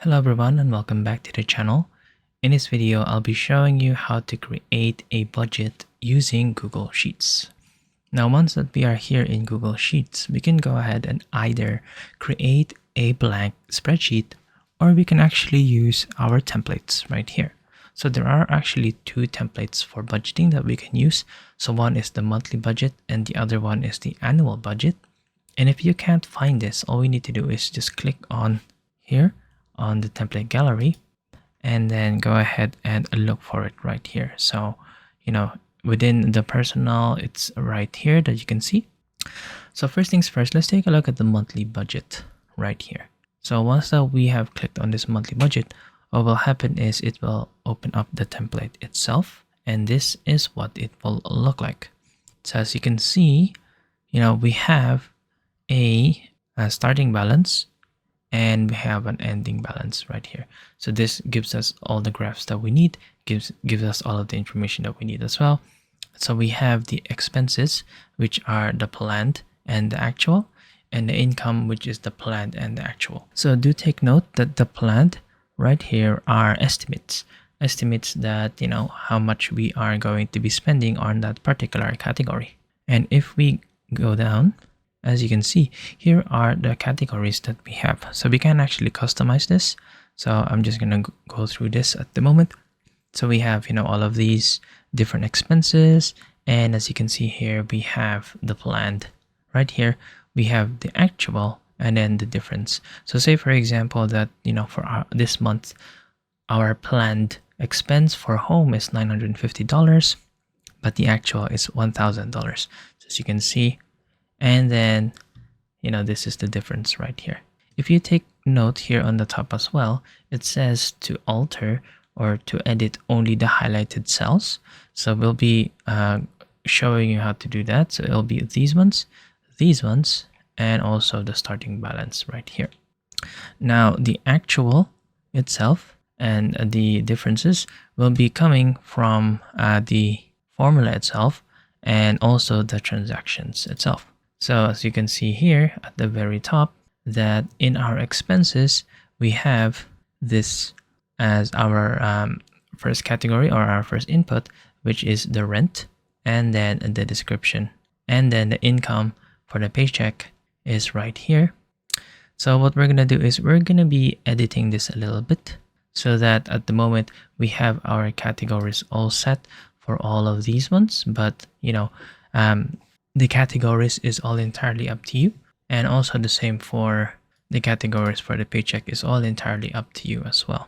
Hello everyone and welcome back to the channel. In this video, I'll be showing you how to create a budget using Google Sheets. Now, once that we are here in Google Sheets, we can go ahead and either create a blank spreadsheet or we can actually use our templates right here. So there are actually two templates for budgeting that we can use. So one is the monthly budget and the other one is the annual budget. And if you can't find this, all we need to do is just click on here on the template gallery and then go ahead and look for it right here. So within the personal, it's right here that you can see. So first things first, let's take a look at the monthly budget right here. So once that we have clicked on this monthly budget, what will happen is it will open up the template itself, and this is what it will look like. So as you can see, we have a starting balance and we have an ending balance right here. So this gives us all the graphs that we need, gives us all of the information that we need as well. So we have the expenses, which are the planned and the actual, and the income, which is the planned and the actual. So do take note that the planned right here are estimates that how much we are going to be spending on that particular category. And if we go down, as you can see, here are the categories that we have. So we can actually customize this. So I'm just going to go through this at the moment. So we have, all of these different expenses. And as you can see here, we have the planned. Right here, we have the actual and then the difference. So say, for example, that, for this month, our planned expense for home is $950, but the actual is $1,000. So as you can see, and then, this is the difference right here. If you take note here on the top as well, it says to alter or to edit only the highlighted cells. So we'll be showing you how to do that. So it'll be these ones, and also the starting balance right here. Now, the actual itself and the differences will be coming from the formula itself and also the transactions itself. So as you can see here at the very top, that in our expenses, we have this as our first category or our first input, which is the rent, and then the description, and then the income for the paycheck is right here. So what we're going to do is we're going to be editing this a little bit so that at the moment we have our categories all set for all of these ones, but the categories is all entirely up to you, and also the same for the categories for the paycheck is all entirely up to you as well.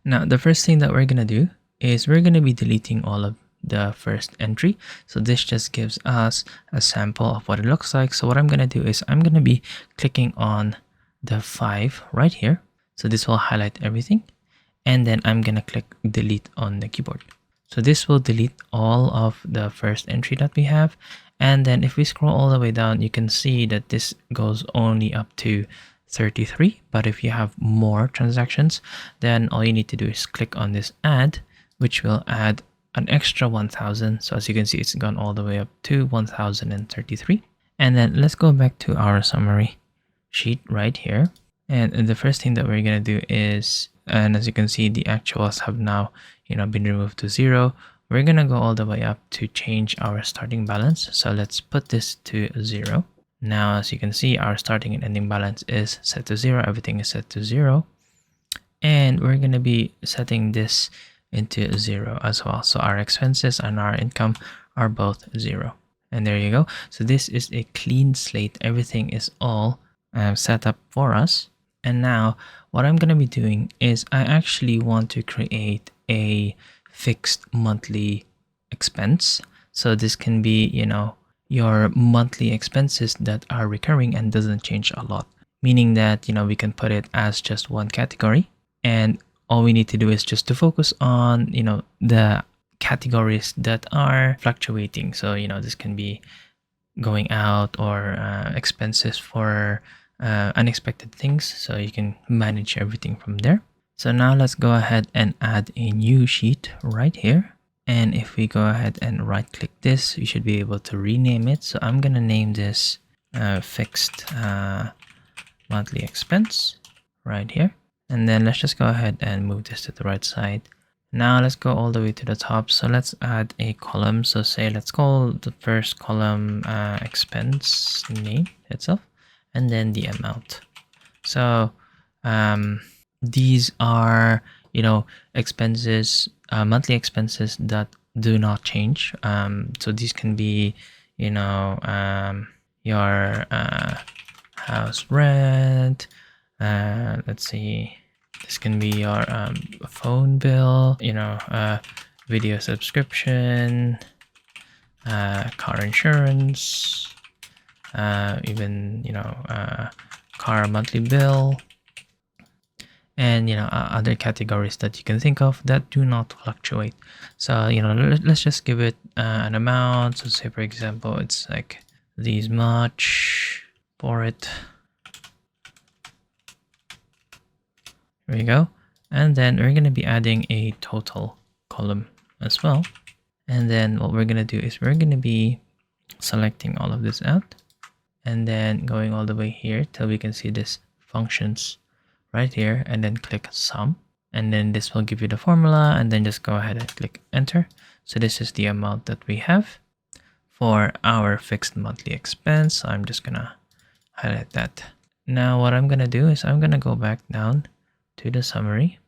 Now, the first thing that we're going to do is we're going to be deleting all of the first entry. So this just gives us a sample of what it looks like. So what I'm going to do is I'm going to be clicking on the 5 right here. So this will highlight everything. And then I'm going to click delete on the keyboard. So this will delete all of the first entry that we have. And then if we scroll all the way down, you can see that this goes only up to 33. But if you have more transactions, then all you need to do is click on this add, which will add an extra 1,000. So as you can see, it's gone all the way up to 1,033. And then let's go back to our summary sheet right here. And the first thing that we're going to do is, and as you can see, the actuals have now, been removed to 0. We're going to go all the way up to change our starting balance. So let's put this to 0. Now, as you can see, our starting and ending balance is set to 0. Everything is set to 0. And we're going to be setting this into 0 as well. So our expenses and our income are both 0. And there you go. So this is a clean slate. Everything is all set up for us. And now what I'm going to be doing is I actually want to create a fixed monthly expense. So this can be, your monthly expenses that are recurring and doesn't change a lot. Meaning that, we can put it as just one category. And all we need to do is just to focus on, the categories that are fluctuating. So, this can be going out or expenses for unexpected things. So you can manage everything from there. So now let's go ahead and add a new sheet right here. And if we go ahead and right click this, you should be able to rename it. So I'm going to name this fixed monthly expense right here. And then let's just go ahead and move this to the right side. Now let's go all the way to the top. So let's add a column. So say let's call the first column expense name itself, and then the amount. So these are, you know, expenses, monthly expenses that do not change. So these can be, you know, your house rent. Let's see. This can be your phone bill, you know, video subscription, car insurance, even, you know, car monthly bill, and, you know, other categories that you can think of that do not fluctuate. So, you know, let's just give it an amount. So say, for example, it's like this much for it. There we go. And then we're going to be adding a total column as well. And then what we're going to do is we're going to be selecting all of this out and then going all the way here till we can see this functions right here, and then click sum, and then this will give you the formula, and then just go ahead and click enter. So this is the amount that we have for our fixed monthly expense. So I'm just gonna highlight that. Now what I'm gonna do is I'm gonna go back down to the summary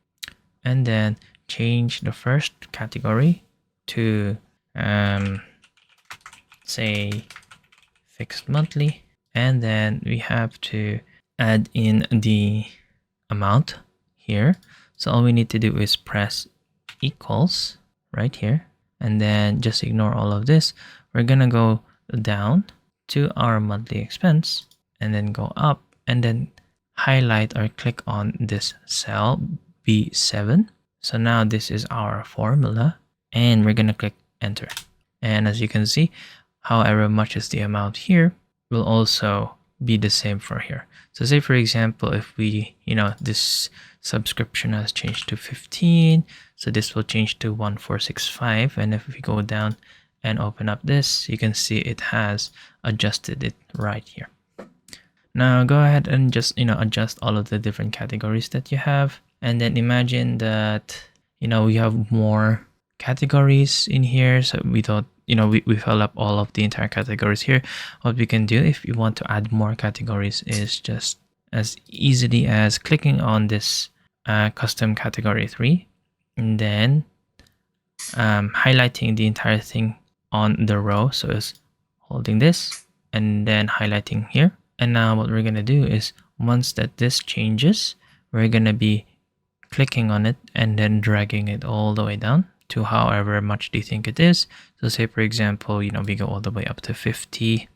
and then change the first category to say fixed monthly, and then we have to add in the amount here. So all we need to do is press equals right here, and then just ignore all of this. We're gonna go down to our monthly expense and then go up and then highlight or click on this cell B7. So now this is our formula, and we're gonna click enter. And as you can see, however much is the amount here will also be the same for here. So say, for example, if we, you know, this subscription has changed to 15, so this will change to 1465. And if we go down and open up this, you can see it has adjusted it right here. Now go ahead and just, you know, adjust all of the different categories that you have, and then imagine that, you know, we have more categories in here. So we don't, you know, we fill up all of the entire categories here. What we can do if you want to add more categories is just as easily as clicking on this custom category 3, and then highlighting the entire thing on the row. So it's holding this and then highlighting here. And now what we're going to do is once that this changes, we're going to be clicking on it and then dragging it all the way down to however much do you think it is. So say, for example, you know, we go all the way up to 50.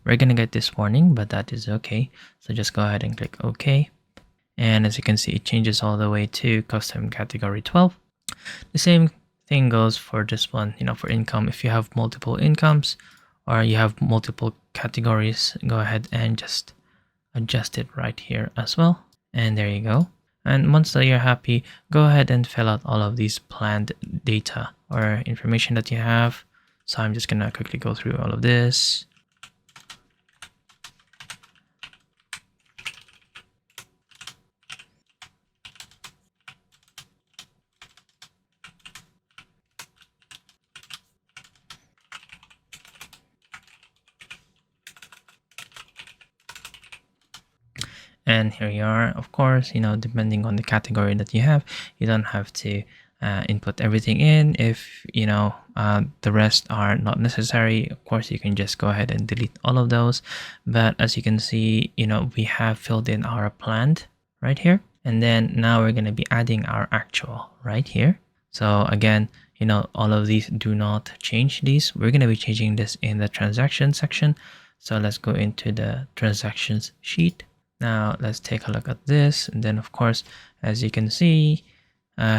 We're going to get this warning, but that is okay. So just go ahead and click OK. And as you can see, it changes all the way to custom category 12. The same thing goes for this one, you know, for income. If you have multiple incomes or you have multiple categories, go ahead and just adjust it right here as well. And there you go. And once that you're happy, go ahead and fill out all of these planned data or information that you have. So I'm just gonna quickly go through all of this. And here you are. Of course, you know, depending on the category that you have, you don't have to input everything in. If, you know, the rest are not necessary, of course, you can just go ahead and delete all of those. But as you can see, you know, we have filled in our planned right here. And then now we're going to be adding our actual right here. So again, you know, all of these do not change these. We're going to be changing this in the transaction section. So let's go into the transactions sheet. Now let's take a look at this, and then of course, as you can see,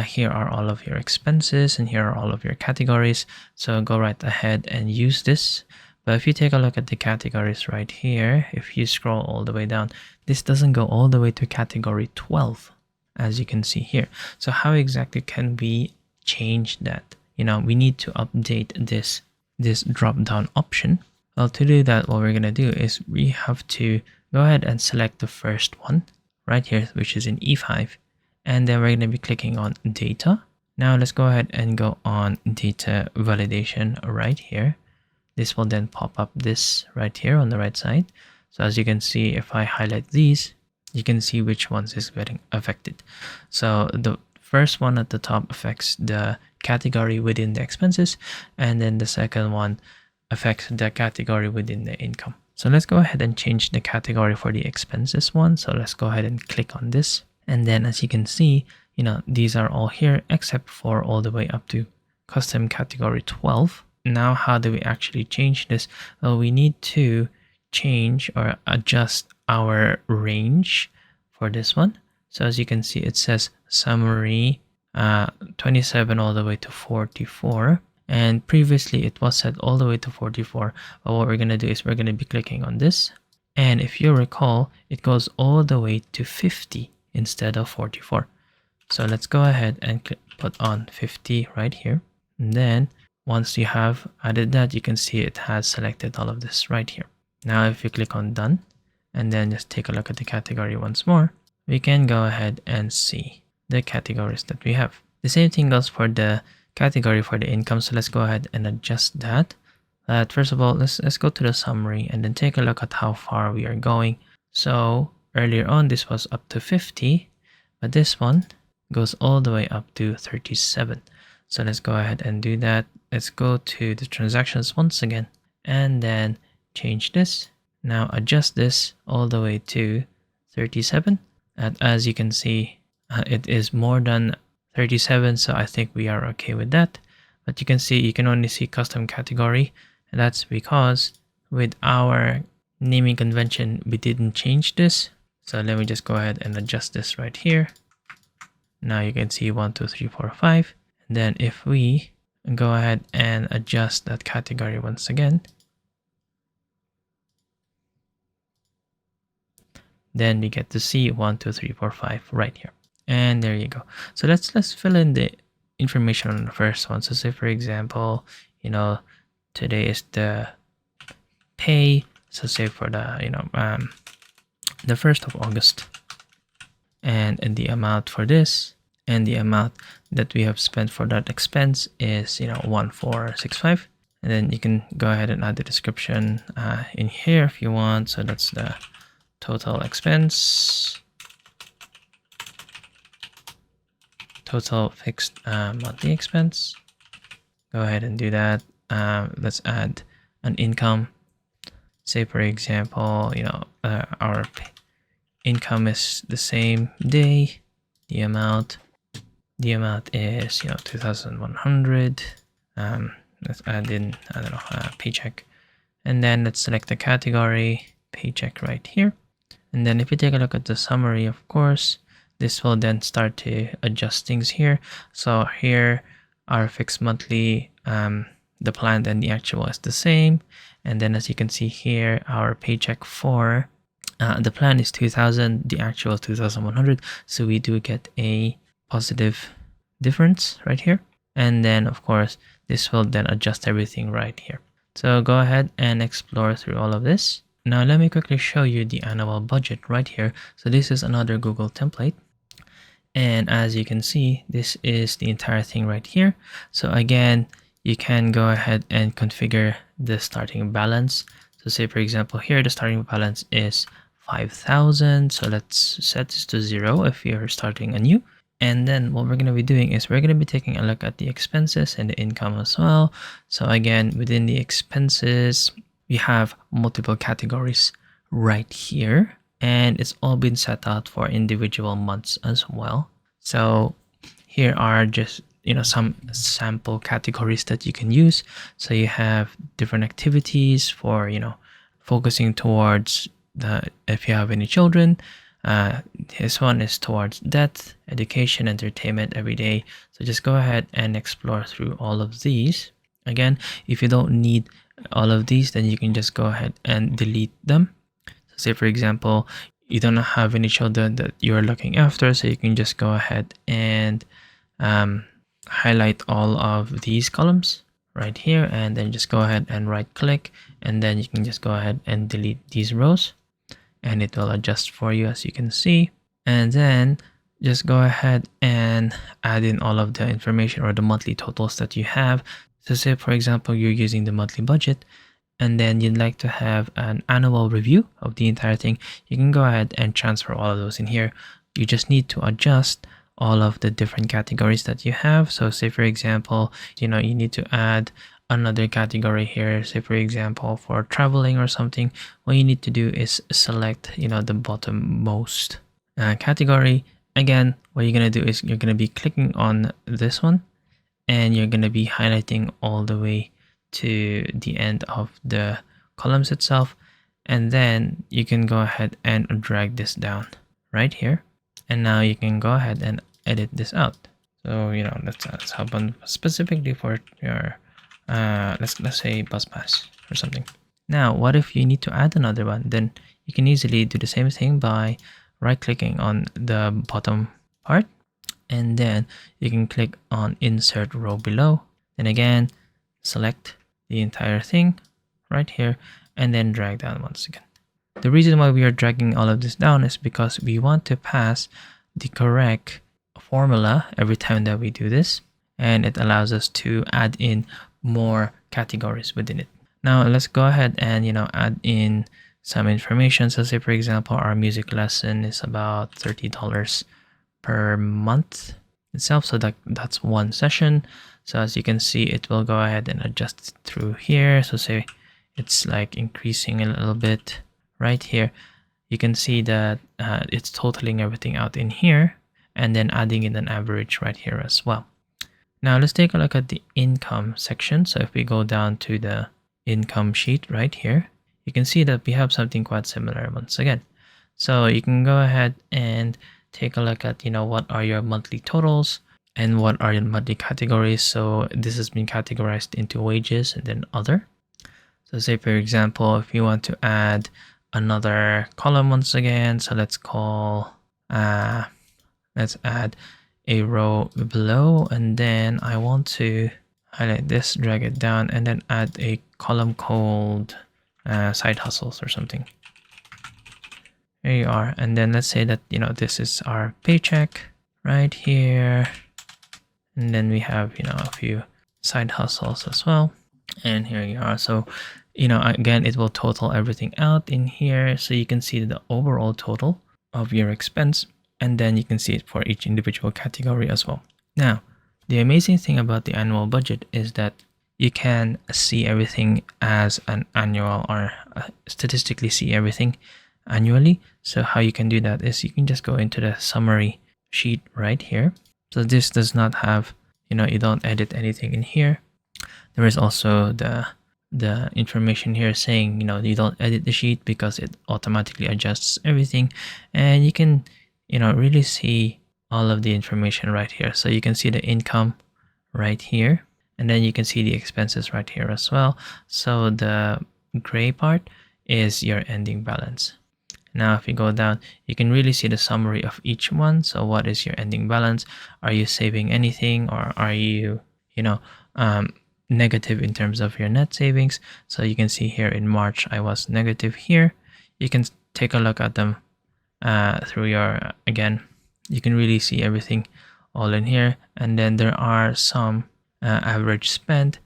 here are all of your expenses and here are all of your categories. So go right ahead and use this. But if you take a look at the categories right here, if you scroll all the way down, this doesn't go all the way to category 12, as you can see here. So how exactly can we change that? You know, we need to update this drop down option. Well, to do that, what we're going to do is we have to go ahead and select the first one right here, which is in E5, and then we're going to be clicking on data. Now let's go ahead and go on data validation right here. This will then pop up this right here on the right side. So as you can see, if I highlight these, you can see which ones is getting affected. So the first one at the top affects the category within the expenses, and then the second one affects the category within the income. So let's go ahead and change the category for the expenses one. So let's go ahead and click on this. And then as you can see, these are all here except for all the way up to custom category 12. Now, how do we actually change this? Well, we need to change or adjust our range for this one. So as you can see, it says summary 27 all the way to 44. And previously it was set all the way to 44. But what we're going to do is we're going to be clicking on this. And if you recall, it goes all the way to 50 instead of 44. So let's go ahead and put on 50 right here. And then once you have added that, you can see it has selected all of this right here. Now, if you click on done and then just take a look at the category once more, we can go ahead and see the categories that we have. The same thing goes for the category for the income. So let's go ahead and adjust that. First of all, let's go to the summary and then take a look at how far we are going. So earlier on, this was up to 50, but this one goes all the way up to 37. So let's go ahead and do that. Let's go to the transactions once again and then change this. Now adjust this all the way to 37. And as you can see, it is more than 37, so I think we are okay with that. But you can see, you can only see custom category, and that's because with our naming convention, we didn't change this. So let me just go ahead and adjust this right here. Now you can see 1, 2, 3, 4, 5. And then if we go ahead and adjust that category once again, then we get to see 1, 2, 3, 4, 5 right here. And there you go. So let's fill in the information on the first one. So say for example, today is the pay. So say for the the 1st of August, and the amount for this and the amount that we have spent for that expense is 1465. And then you can go ahead and add the description in here if you want. So that's the total expense, total fixed monthly expense. Go ahead and do that. Let's add an income. Say for example, our income is the same day. The amount is 2,100. Let's add in, I don't know, paycheck, and then let's select the category paycheck right here. And then if you take a look at the summary, of course, this will then start to adjust things here. So here, our fixed monthly, the planned and the actual is the same. And then as you can see here, our paycheck for the plan is 2,000, the actual is 2,100. So we do get a positive difference right here. And then of course, this will then adjust everything right here. So go ahead and explore through all of this. Now let me quickly show you the annual budget right here. So this is another Google template. And as you can see, this is the entire thing right here. So again, you can go ahead and configure the starting balance. So say for example, here the starting balance is 5,000. So let's set this to 0 if you're starting anew. And then what we're going to be doing is we're going to be taking a look at the expenses and the income as well. So again, within the expenses, we have multiple categories right here, and it's all been set out for individual months as well. So here are just some sample categories that you can use. So you have different activities for focusing towards if you have any children. This one is towards death, education, entertainment, every day. So just go ahead and explore through all of these. Again, if you don't need all of these, then you can just go ahead and delete them. So say for example, you don't have any children that you're looking after, so you can just go ahead and highlight all of these columns right here, and then just go ahead and right click, and then you can just go ahead and delete these rows, and it will adjust for you as you can see. And then just go ahead and add in all of the information or the monthly totals that you have. So say for example, you're using the monthly budget and then you'd like to have an annual review of the entire thing. You can go ahead and transfer all of those in here. You just need to adjust all of the different categories that you have. So say for example, you need to add another category here. Say for example, for traveling or something, what you need to do is select the bottommost category. Again, what you're going to do is you're going to be clicking on this one and you're going to be highlighting all the way to the end of the columns itself, and then you can go ahead and drag this down right here, and now you can go ahead and edit this out. So let's have one specifically for your let's say bus pass or something. Now what if you need to add another one? Then you can easily do the same thing by right clicking on the bottom part, and then you can click on insert row below, and again select the entire thing right here and then drag down once again. The reason why we are dragging all of this down is because we want to pass the correct formula every time that we do this, and it allows us to add in more categories within it. Now let's go ahead and add in some information. So say for example, our music lesson is about $30 per month itself, so that's one session. So as you can see, it will go ahead and adjust through here. So say it's like increasing a little bit right here. You can see that it's totaling everything out in here and then adding in an average right here as well. Now let's take a look at the income section. So if we go down to the income sheet right here, you can see that we have something quite similar once again. So you can go ahead and take a look at what are your monthly totals and what are your monthly categories. So this has been categorized into wages and then other. So say for example, if you want to add another column once again, so let's add a row below, and then I want to highlight this, drag it down, and then add a column called side hustles or something. There you are. And then let's say that this is our paycheck right here, and then we have a few side hustles as well, and here you are. So again, it will total everything out in here, so you can see the overall total of your expense, and then you can see it for each individual category as well. Now the amazing thing about the annual budget is that you can see everything as an annual, or statistically see everything annually. So how you can do that is you can just go into the summary sheet right here. So this does not have, you don't edit anything in here. There is also the information here saying, you don't edit the sheet because it automatically adjusts everything, and you can, really see all of the information right here. So you can see the income right here, and then you can see the expenses right here as well. So the gray part is your ending balance. Now if you go down, you can really see the summary of each one. So what is your ending balance? Are you saving anything, or are you negative in terms of your net savings? So you can see here in March I was negative here. You can take a look at them through your, again, you can really see everything all in here. And then there are some average spend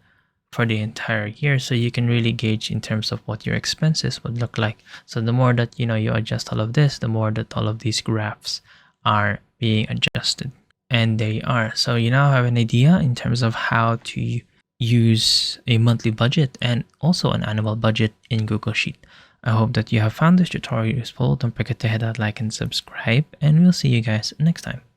for the entire year, so you can really gauge in terms of what your expenses would look like. So the more that you adjust all of this, the more that all of these graphs are being adjusted, and they are. So you now have an idea in terms of how to use a monthly budget and also an annual budget in Google Sheet. I hope that you have found this tutorial useful. Don't forget to hit that like and subscribe, and we'll see you guys next time.